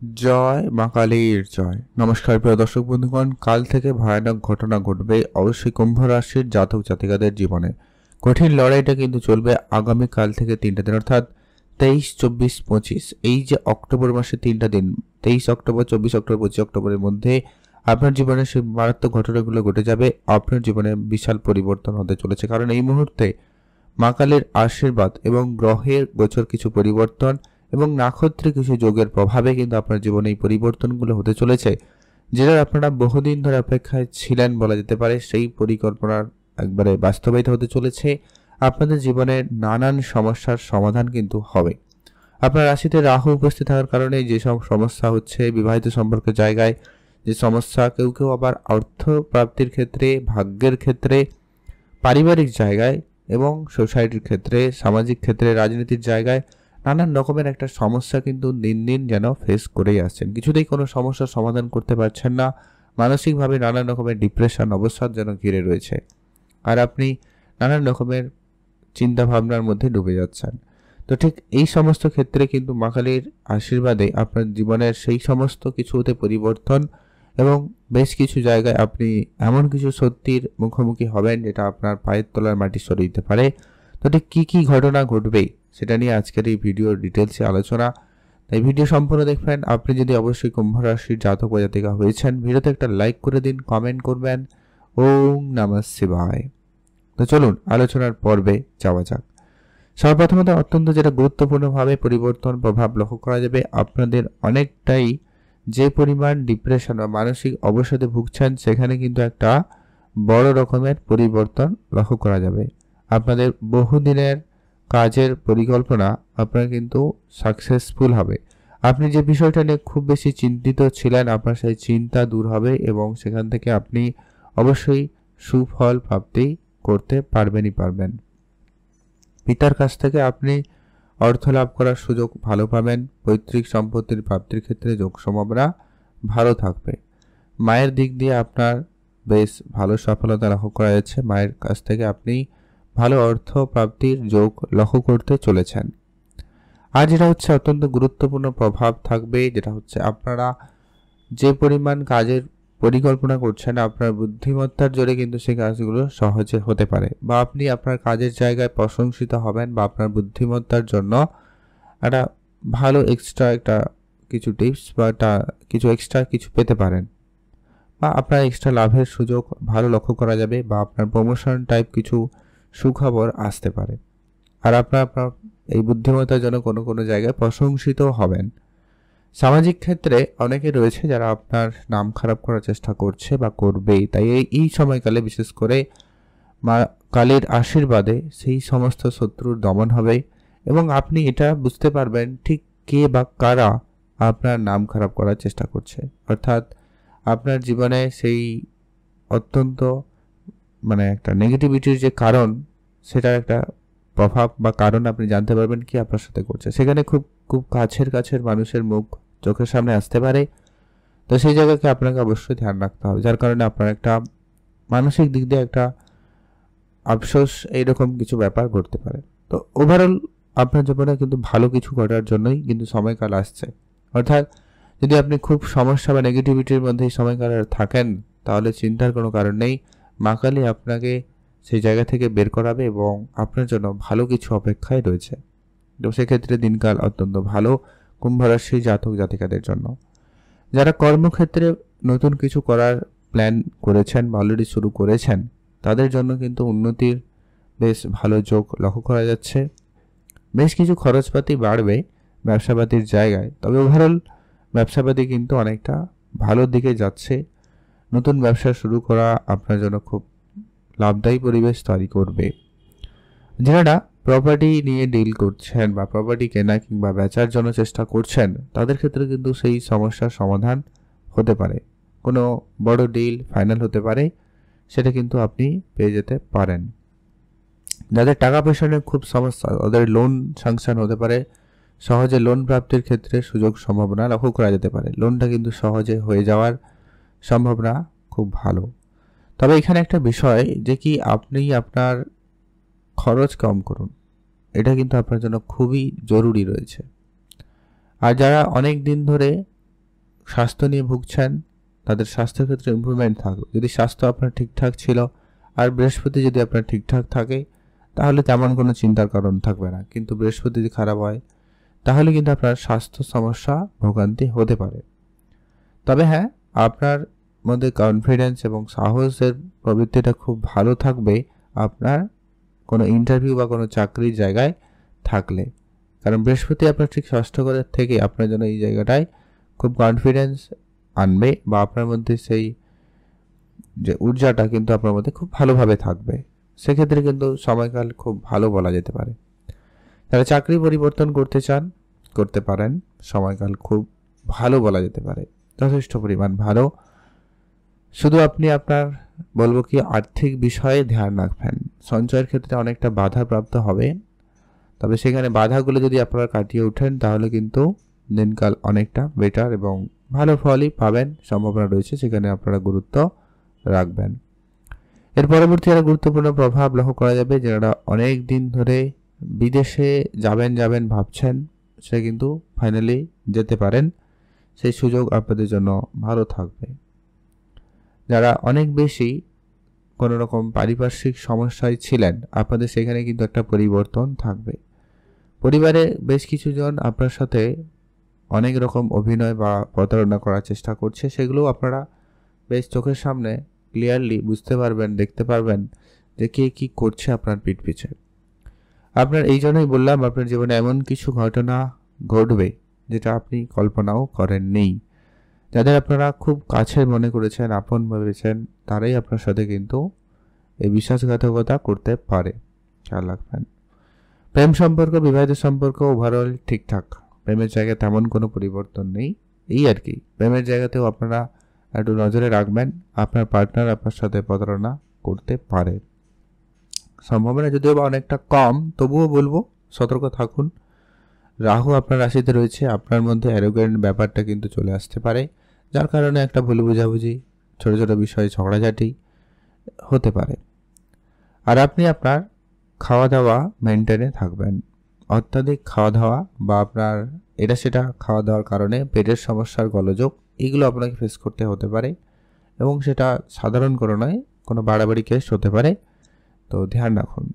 জয় মা কালীর জয়। নমস্কার প্রিয় দর্শক বন্ধুগণ, কাল থেকে ভয়ানক ঘটনা ঘটবে অবশ্যই কুম্ভ রাশির জাতক জাতিকাদের জীবনে। কঠিন লড়াইটা কিন্তু চলবে আগামী কাল থেকে 3টা দিন, অর্থাৎ 23, 24, 25। এই যে অক্টোবর মাসে 3টা দিন, 23 অক্টোবর, 24 অক্টোবর, 25 অক্টোবরের মধ্যে আপনার জীবনে সেই মারাত্মক ঘটনাগুলো ঘটে যাবে। আপনার জীবনে বিশাল পরিবর্তন হতে চলেছে, কারণ এই মুহূর্তে মা কালীর আশীর্বাদ এবং গ্রহের গোচর কিছু পরিবর্তন এবং নাক্ষত্রিক কিছু যোগের প্রভাবে কিন্তু আপনার জীবনে এই পরিবর্তনগুলো হতে চলেছে, যেটা আপনারা বহুদিন ধরে অপেক্ষায় ছিলেন বলা যেতে পারে। সেই পরিকল্পনার একবারে বাস্তবায়িত হতে চলেছে। আপনাদের জীবনের নানান সমস্যার সমাধান কিন্তু হবে। আপনার রাশিতে রাহু উপস্থিত থাকার কারণে যেসব সমস্যা হচ্ছে বিবাহিত সম্পর্কের জায়গায়, যে সমস্যা, কেউ কেউ আবার অর্থ প্রাপ্তির ক্ষেত্রে, ভাগ্যের ক্ষেত্রে, পারিবারিক জায়গায় এবং সোসাইটির ক্ষেত্রে, সামাজিক ক্ষেত্রে, রাজনীতির জায়গায় নানান রকমের একটা সমস্যা কিন্তু দিন দিন যেন ফেস করেই আসছেন। কিছুতেই কোনো সমস্যার সমাধান করতে পারছেন না। মানসিকভাবে নানান রকমের ডিপ্রেশন অবসাদ যেন ঘিরে রয়েছে, আর আপনি নানান রকমের চিন্তা ভাবনার মধ্যে ডুবে যাচ্ছেন। তো ঠিক এই সমস্ত ক্ষেত্রে কিন্তু মা কালীর আশীর্বাদে আপনার জীবনের সেই সমস্ত কিছুতে পরিবর্তন এবং বেশ কিছু জায়গায় আপনি এমন কিছু সত্যির মুখোমুখি হবেন যেটা আপনার পায়ের তলার মাটি সরিয়ে দিতে পারে। তো ঠিক কী কী ঘটনা ঘটবেই সেটা নিয়ে আজকের এই ভিডিওর ডিটেলসে আলোচনা। তাই ভিডিও সম্পূর্ণ দেখবেন। আপনি যদি অবশ্যই কুম্ভ রাশির জাতক বা জাতিকা হয়েছেন, ভিডিওতে একটা লাইক করে দিন, কমেন্ট করবেন ওম নমঃ শিবায়। তো চলুন আলোচনার পর্বে যাওয়া যাক। সর্বপ্রথমত অত্যন্ত যেটা গুরুত্বপূর্ণভাবে পরিবর্তন প্রভাব লক্ষ্য করা যাবে, আপনাদের অনেকটাই যে পরিমাণ ডিপ্রেশন বা মানসিক অবসাদে ভুগছেন, সেখানে কিন্তু একটা বড় রকমের পরিবর্তন লক্ষ্য করা যাবে। আপনাদের বহুদিনের কাজের পরিকল্পনা আপনার কিন্তু সাকসেসফুল হবে। আপনি যে বিষয়টা নিয়ে খুব বেশি চিন্তিত ছিলেন, আপনার সেই চিন্তা দূর হবে এবং সেখান থেকে আপনি অবশ্যই সুফল প্রাপ্তি করতে পারবেন। পিতার কাছ থেকে আপনি অর্থ লাভ করার সুযোগ ভালো পাবেন। পৈতৃক সম্পত্তির প্রাপ্তির ক্ষেত্রে যোগ সম্ভাবনা ভালো থাকবে। মায়ের দিক দিয়ে আপনার বেশ ভালো সফলতা লক্ষ্য করা যাচ্ছে। মায়ের কাছ থেকে আপনি ভালো অর্থ প্রাপ্তির যোগ লক্ষ্য করতে চলেছেন। আর যেটা হচ্ছে অত্যন্ত গুরুত্বপূর্ণ প্রভাব থাকবে, যেটা হচ্ছে আপনারা যে পরিমাণ কাজের পরিকল্পনা করছেন, আপনার বুদ্ধিমত্তার জোরে কিন্তু সেই কাজগুলো সহজে হতে পারে, বা আপনি আপনার কাজের জায়গায় প্রশংসিত হবেন, বা আপনার বুদ্ধিমত্তার জন্য একটা ভালো এক্সট্রা একটা কিছু টিপস বা কিছু এক্সট্রা কিছু পেতে পারেন, বা আপনার এক্সট্রা লাভের সুযোগ ভালো লক্ষ্য করা যাবে, বা আপনার প্রমোশন টাইপ কিছু সুখবর আসতে পারে। আর আপনার এই বুদ্ধিমত্তার জন্য কোনো কোনো জায়গায় প্রশংসিত হবেন। সামাজিক ক্ষেত্রে অনেকে রয়েছে যারা আপনার নাম খারাপ করার চেষ্টা করছে বা করবেই, তাই এই সময়কালে বিশেষ করে মা কালীর আশীর্বাদে সেই সমস্ত শত্রুর দমন হবে এবং আপনি এটা বুঝতে পারবেন ঠিক কে বা কারা আপনার নাম খারাপ করার চেষ্টা করছে। অর্থাৎ আপনার জীবনে সেই অত্যন্ত একটা নেগেটিভিটির যে কারণ, সেটার একটা প্রভাব বা কারণ আপনি জানতে পারবেন কি আপনার সাথে করছে। সেখানে খুব খুব কাছের মানুষের মুখ চোখের সামনে আসতে পারে। তো সেই জায়গাকে আপনাকে অবশ্যই ধ্যান রাখতে হবে, যার কারণে আপনার একটা মানসিক দিক দিয়ে একটা আফসোস এইরকম কিছু ব্যাপার ঘটতে পারে। তো ওভারঅল আপনার জীবনে কিন্তু ভালো কিছু ঘটার জন্যই কিন্তু সময়কাল আসছে। অর্থাৎ যদি আপনি খুব সমস্যা বা নেগেটিভিটির মধ্যে এই সময়কালে থাকেন, তাহলে চিন্তার কোনো কারণ নেই। মা কালী আপনাকে সেই জায়গা থেকে বের করাবে এবং আপনার জন্য ভালো কিছু অপেক্ষায় রয়েছে। তো সেক্ষেত্রে দিনকাল অত্যন্ত ভালো কুম্ভ রাশি জাতক জাতিকাদের জন্য। যারা কর্মক্ষেত্রে নতুন কিছু করার প্ল্যান করেছেন বা অলরেডি শুরু করেছেন, তাদের জন্য কিন্তু উন্নতির বেশ ভালো যোগ লক্ষ্য করা যাচ্ছে। বেশ কিছু খরচপাতি বাড়বে ব্যবসাপাতির জায়গায়, তবে ওভারঅল ব্যবসাপাতি কিন্তু অনেকটা ভালোর দিকে যাচ্ছে। নতুন ব্যবসা শুরু করা আপনার জন্য খুব লাভদায়ী পরিবেশ তৈরি করবে। যারা প্রপার্টি নিয়ে ডিল করছেন বা প্রপার্টি কেনা কিংবা বেচার জন্য চেষ্টা করছেন, তাদের ক্ষেত্রে কিন্তু সেই সমস্যার সমাধান হতে পারে। কোনো বড় ডিল ফাইনাল হতে পারে, সেটা কিন্তু আপনি পেয়ে যেতে পারেন। যাদের টাকা পয়সা নিয়ে খুব সমস্যা, ওদের লোন স্যাংশন হতে পারে। সহজে লোন প্রাপ্তির ক্ষেত্রে সুযোগ সম্ভাবনা লক্ষ্য করা যেতে পারে। লোনটা কিন্তু সহজে হয়ে যাওয়ার সম্ভাবনা খুব ভালো। তবে এখানে একটা বিষয় যে কি আপনি আপনার খরচ কম করুন, এটা কিন্তু আপনার জন্য খুবই জরুরি রয়েছে। আর যারা অনেক দিন ধরে স্বাস্থ্য নিয়ে ভুগছেন তাদের স্বাস্থ্যের ক্ষেত্রে ইমপ্রুভমেন্ট থাকবে। যদি স্বাস্থ্য আপনার ঠিকঠাক ছিল আর বৃহস্পতি যদি আপনার ঠিকঠাক থাকে তাহলে তেমন কোনো চিন্তার কারণ থাকবে না। কিন্তু বৃহস্পতি যদি খারাপ হয় তাহলে কিন্তু আপনার স্বাস্থ্য সমস্যা ভোগান্তি হতে পারে। তবে হ্যাঁ, আপনার মধ্যে কনফিডেন্স এবং সাহসের প্রবৃত্তিটা খুব ভালো থাকবে আপনার কোনো ইন্টারভিউ বা কোনো চাকরির জায়গায় থাকলে। কারণ বৃহস্পতি আপনার ঠিক ষষ্ঠ ঘরের থেকে আপনার জন্য এই জায়গাটায় খুব কনফিডেন্স আনবে বা আপনার মধ্যে সেই যে ঊর্জাটা কিন্তু আপনার মধ্যে খুব ভালোভাবে থাকবে। সেক্ষেত্রে কিন্তু সময়কাল খুব ভালো বলা যেতে পারে। যারা চাকরি পরিবর্তন করতে চান করতে পারেন, সময়কাল খুব ভালো বলা যেতে পারে, যথেষ্ট পরিমাণ ভালো। শুধু আপনি আপনার বলবো কি আর্থিক বিষয়ে ধ্যান রাখবেন। সঞ্চয়ের ক্ষেত্রে অনেকটা বাধাপ্রাপ্ত হবে, তবে সেখানে বাধাগুলো যদি আপনারা কাটিয়ে ওঠেন তাহলে কিন্তু দিনকাল অনেকটা বেটার এবং ভালো ফলই পাবেন সম্ভাবনা রয়েছে, সেখানে আপনারা গুরুত্ব রাখবেন। এর পরবর্তী আরও গুরুত্বপূর্ণ প্রভাব লক্ষ্য করা যাবে, যারা অনেক দিন ধরে বিদেশে যাবেন ভাবছেন সে কিন্তু ফাইনালি যেতে পারেন, সেই সুযোগ আপনাদের জন্য ভালো থাকবে। যারা অনেক বেশি কোনো রকম পারিপার্শ্বিক সমস্যায় ছিলেন আপনাদের সেখানে কিন্তু একটা পরিবর্তন থাকবে। পরিবারে বেশ কিছুজন আপনার সাথে অনেক রকম অভিনয় বা প্রতারণা করার চেষ্টা করছে, সেগুলো আপনারা বেশ চোখের সামনে ক্লিয়ারলি বুঝতে পারবেন, দেখতে পারবেন যে কে কী করছে আপনার পিঠ পিছে। আপনার এই জন্যই বললাম আপনার জীবনে এমন কিছু ঘটনা ঘটবে যেটা আপনি কল্পনাও করেননি। যাদের আপনারা খুব কাছের মনে করেছেন, আপন ভেবেছেন, তারাই আপনার সাথে কিন্তু এই বিশ্বাসঘাতকতা করতে পারে, খেয়াল রাখবেন। প্রেম সম্পর্ক, বিবাহিত সম্পর্ক ওভারঅল ঠিকঠাক। প্রেমের জায়গায় তেমন কোনো পরিবর্তন নেই, এই আর কি। প্রেমের জায়গাতেও আপনারা একটু নজরে রাখবেন, আপনার পার্টনার আপনার সাথে প্রতারণা করতে পারে। সম্ভাবনা যদিও বা অনেকটা কম, তবুও বলবো সতর্ক থাকুন। রাহু আপনার রাশিতে রয়েছে, আপনার মধ্যে অ্যারোগেন্ট ব্যাপারটা কিন্তু চলে আসতে পারে, যার কারণে একটা ভুল বোঝাবুঝি, ছোটো ছোটো বিষয়ে ঝগড়াঝাটি হতে পারে। আর আপনি আপনার খাওয়া দাওয়া মেনটেনে থাকবেন। অত্যাধিক খাওয়া দাওয়া বা আপনার এটা সেটা খাওয়া দাওয়ার কারণে পেটের সমস্যার গোলযোগ, এগুলো আপনাকে ফেস করতে হতে পারে এবং সেটা সাধারণ কোনো নয়, কোনো বাড়াবাড়ি কেস হতে পারে, তো ধ্যান রাখুন।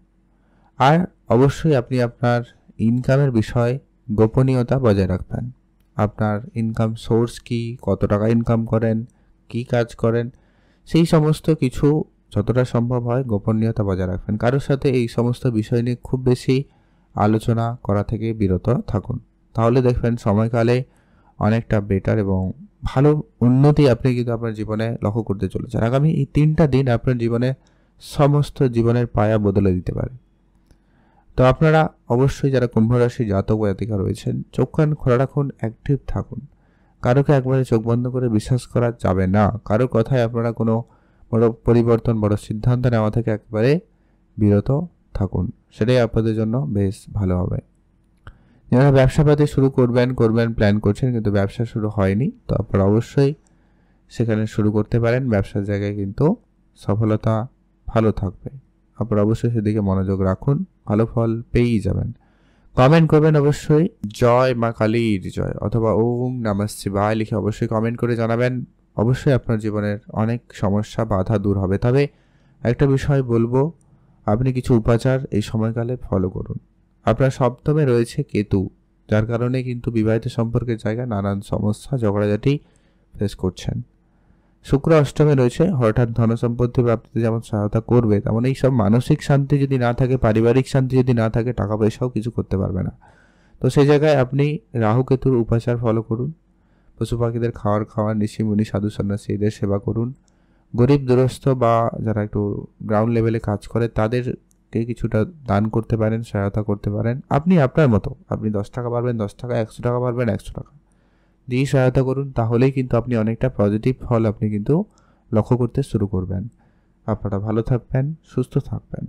আর অবশ্যই আপনি আপনার ইনকামের বিষয়ে গোপনীয়তা বজায় রাখবেন। আপনার ইনকাম সোর্স কি, কত টাকা ইনকাম করেন, কি কাজ করেন, সেই সমস্ত কিছু যতটা সম্ভব হয় গোপনীয়তা বজায় রাখবেন। কারোর সাথে এই সমস্ত বিষয় নিয়ে খুব বেশি আলোচনা করা থেকে বিরত থাকুন, তাহলে দেখবেন সময়কালে অনেকটা বেটার এবং ভালো উন্নতি আপনি কিন্তু আপনার জীবনে লক্ষ্য করতে চলেছেন। আগামী এই 3টা দিন আপনার জীবনে সমস্ত জীবনের পায়া বদলে দিতে পারে। তো আপনারা অবশ্যই যারা কুম্ভ রাশি জাতক বা জাতিকা রয়েছেন, চোখ কান খোলা রাখুন, অ্যাক্টিভ থাকুন। কারোকে একবারে চোখ বন্ধ করে বিশ্বাস করা যাবে না। কারোর কথায় আপনারা কোনো বড় পরিবর্তন, বড় সিদ্ধান্ত নেওয়া থেকে একবারে বিরত থাকুন, সেটাই আপনাদের জন্য বেশ ভালো হবে। যারা ব্যবসাপাতি শুরু করবেন প্ল্যান করছেন কিন্তু ব্যবসা শুরু হয়নি, তো আপনারা অবশ্যই সেখানে শুরু করতে পারেন। ব্যবসার জায়গায় কিন্তু সফলতা ভালো থাকবে, আপনারা অবশ্যই সেদিকে মনোযোগ রাখুন, ভালো ফল পেয়েই যাবেন। কমেন্ট করবেন অবশ্যই জয় মা কালীর জয় অথবা ওম নমঃ শিবায় লিখে অবশ্যই কমেন্ট করে জানাবেন। অবশ্যই আপনার জীবনের অনেক সমস্যা বাধা দূর হবে। তবে একটা বিষয় বলবো, আপনি কিছু উপাচার এই সময়কালে ফলো করুন। আপনার সপ্তমে রয়েছে কেতু, যার কারণে কিন্তু বিবাহিত সম্পর্কের জায়গায় নানান সমস্যা ঝগড়াঝাটি ফেস করছেন। শুক্র অষ্টমে রয়েছে, হঠাৎ ধনসম্পত্তি প্রাপ্তিতে যেমন সহায়তা করবে, তেমন এই সব মানসিক শান্তি যদি না থাকে, পারিবারিক শান্তি যদি না থাকে, টাকা পয়সাও কিছু করতে পারবে না। তো সেই জায়গায় আপনি রাহু কেতুর উপাচার ফলো করুন। পশু পাখিদের খাওয়ার ঋষিমুনি সাধু সন্ন্যাসী এদের সেবা করুন। গরিব দুরস্থ বা যারা একটু গ্রাউন্ড লেভেলে কাজ করে তাদেরকে কিছুটা দান করতে পারেন, সহায়তা করতে পারেন। আপনি আপনার মতো, আপনি 10 টাকা পারবেন 10 টাকা, 100 টাকা পারবেন 100 টাকা দিয়ে সহায়তা করুন, তাহলেই কিন্তু আপনি অনেকটা পজিটিভ ফল আপনি কিন্তু লক্ষ্য করতে শুরু করবেন। আপনারা ভালো থাকবেন, সুস্থ থাকবেন।